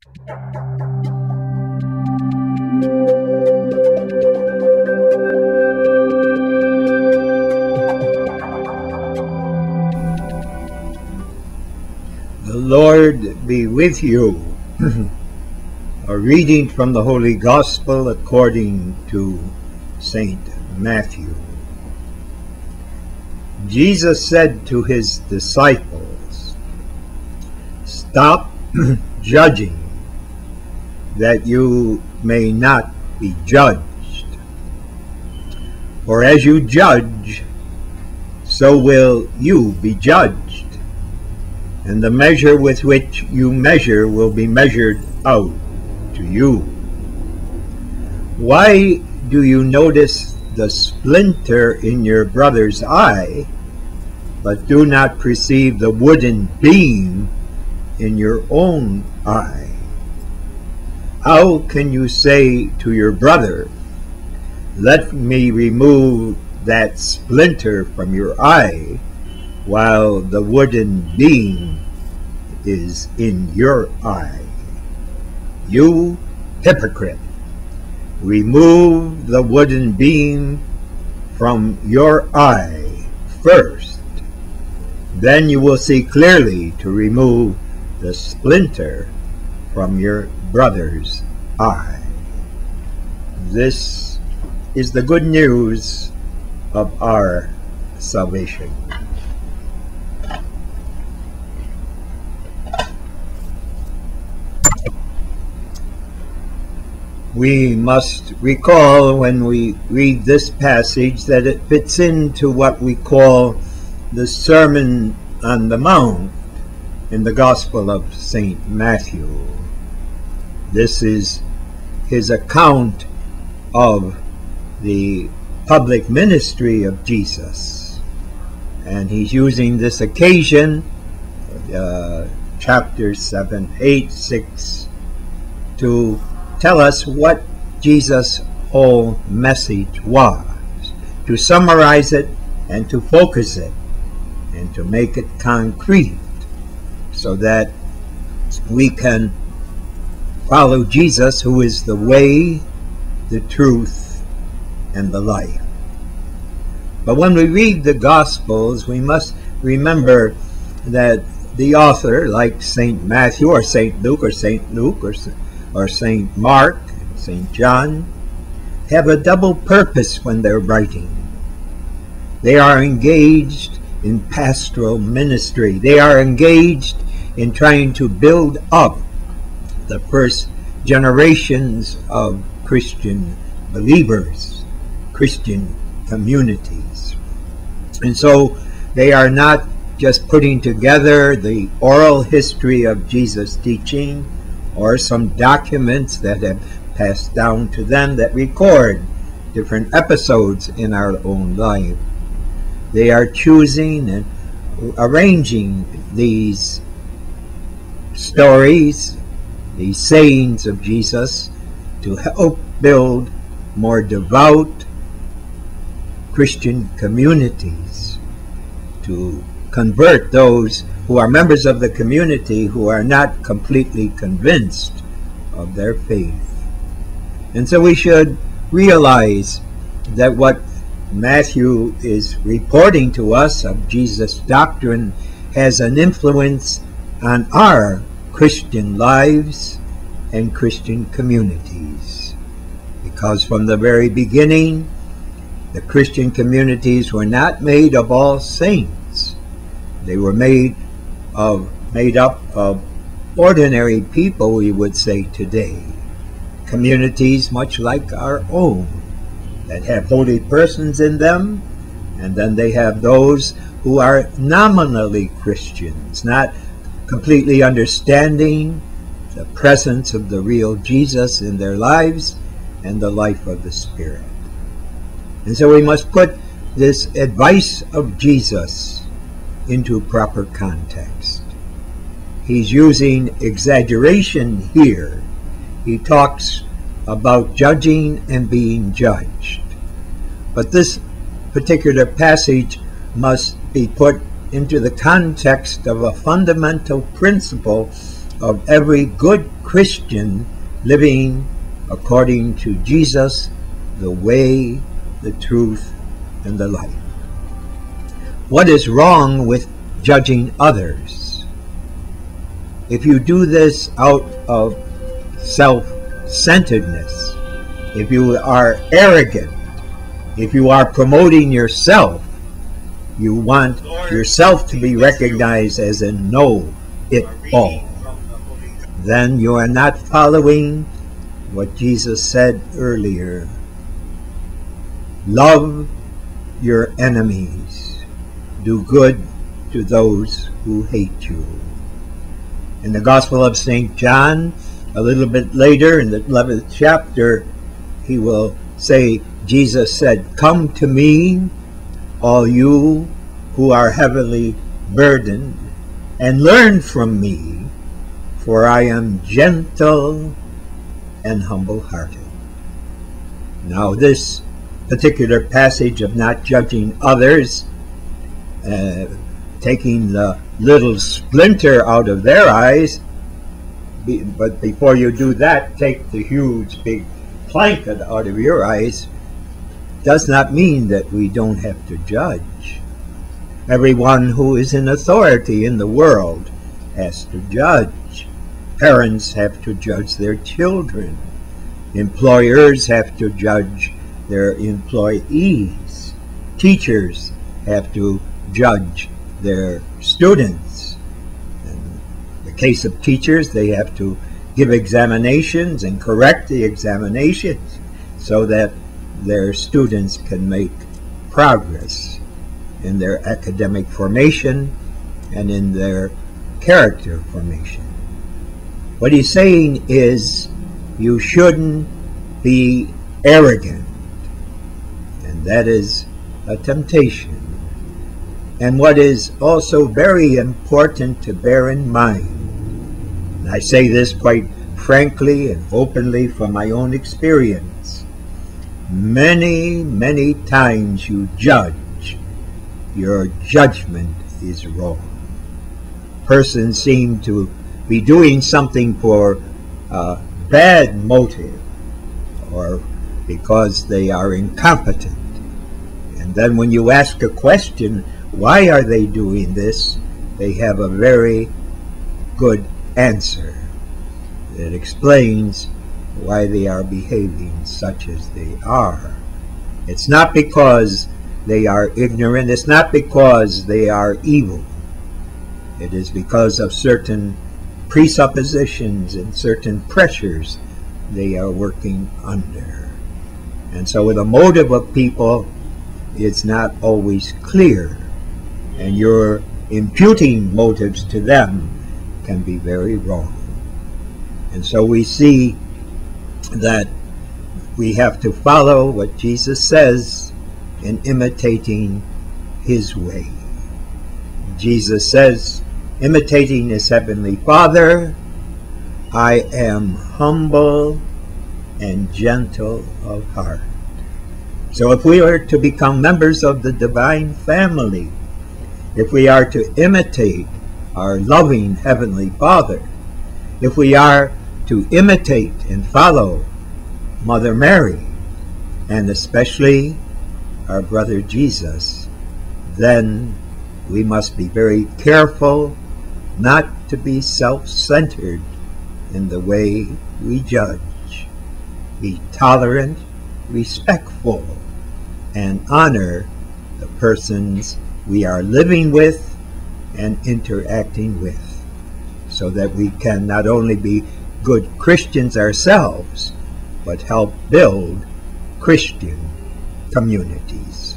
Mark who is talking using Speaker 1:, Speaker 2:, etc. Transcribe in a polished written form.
Speaker 1: The Lord be with you. A reading from the Holy Gospel according to St. Matthew. Jesus said to his disciples, "Stop judging, that you may not be judged. For as you judge, so will you be judged. And the measure with which you measure will be measured out to you. Why do you notice the splinter in your brother's eye, but do not perceive the wooden beam in your own eye? How can you say to your brother, 'Let me remove that splinter from your eye,' while the wooden beam is in your eye? You hypocrite! Remove the wooden beam from your eye first. Then you will see clearly to remove the splinter from your brother's eye." This is the good news of our salvation. We must recall when we read this passage that it fits into what we call the Sermon on the Mount in the Gospel of St. Matthew. This is his account of the public ministry of Jesus. And he's using this occasion, chapters 7, 8, 6, to tell us what Jesus' whole message was, to summarize it and to focus it and to make it concrete so that we can follow Jesus, who is the way, the truth, and the life. But when we read the Gospels, we must remember that the author, like St. Matthew or St. Luke or St. Mark, St. John, have a double purpose when they're writing. They are engaged in pastoral ministry. They are engaged in trying to build up the first generations of Christian believers, Christian communities. And so they are not just putting together the oral history of Jesus' teaching or some documents that have passed down to them that record different episodes in our own life. They are choosing and arranging these stories, these sayings of Jesus, to help build more devout Christian communities, to convert those who are members of the community who are not completely convinced of their faith. And so we should realize that what Matthew is reporting to us of Jesus' doctrine has an influence on our Christian lives and Christian communities. Because from the very beginning, the Christian communities were not made of all saints. They were made up of ordinary people, we would say today. Communities much like our own, that have holy persons in them, and then they have those who are nominally Christians, not completely understanding the presence of the real Jesus in their lives and the life of the Spirit. And so we must put this advice of Jesus into proper context. He's using exaggeration here. He talks about judging and being judged. But this particular passage must be put into the context of a fundamental principle of every good Christian living according to Jesus, the way, the truth, and the life. What is wrong with judging others? If you do this out of self-centeredness, if you are arrogant, if you are promoting yourself, you want yourself to be recognized as a know-it-all, then you are not following what Jesus said earlier. Love your enemies. Do good to those who hate you. In the Gospel of St. John, a little bit later in the 11th chapter, he will say, Jesus said, "Come to me, all you who are heavily burdened, and learn from me, for I am gentle and humble-hearted." Now this particular passage of not judging others, taking the little splinter out of their eyes, but before you do that, take the huge big plank out of your eyes, does not mean that we don't have to judge. Everyone who is in authority in the world has to judge. Parents have to judge their children. Employers have to judge their employees. Teachers have to judge their students. In the case of teachers, they have to give examinations and correct the examinations so that their students can make progress in their academic formation and in their character formation. What he's saying is you shouldn't be arrogant, and that is a temptation. And what is also very important to bear in mind, and I say this quite frankly and openly from my own experience, many, many times you judge, your judgment is wrong. Persons seem to be doing something for a bad motive or because they are incompetent. And then when you ask a question, why are they doing this? They have a very good answer that explains why they are behaving such as they are. It's not because they are ignorant. It's not because they are evil. It is because of certain presuppositions and certain pressures they are working under. And so the motive of people is not always clear, and your imputing motives to them can be very wrong. And so we see that we have to follow what Jesus says in imitating his way. Jesus says, imitating his heavenly Father, I am humble and gentle of heart. So if we are to become members of the divine family, if we are to imitate our loving Heavenly Father, if we are to imitate and follow Mother Mary, and especially our brother Jesus, then we must be very careful not to be self-centered in the way we judge. Be tolerant, respectful, and honor the persons we are living with and interacting with, so that we can not only be good Christians ourselves, but help build Christian communities.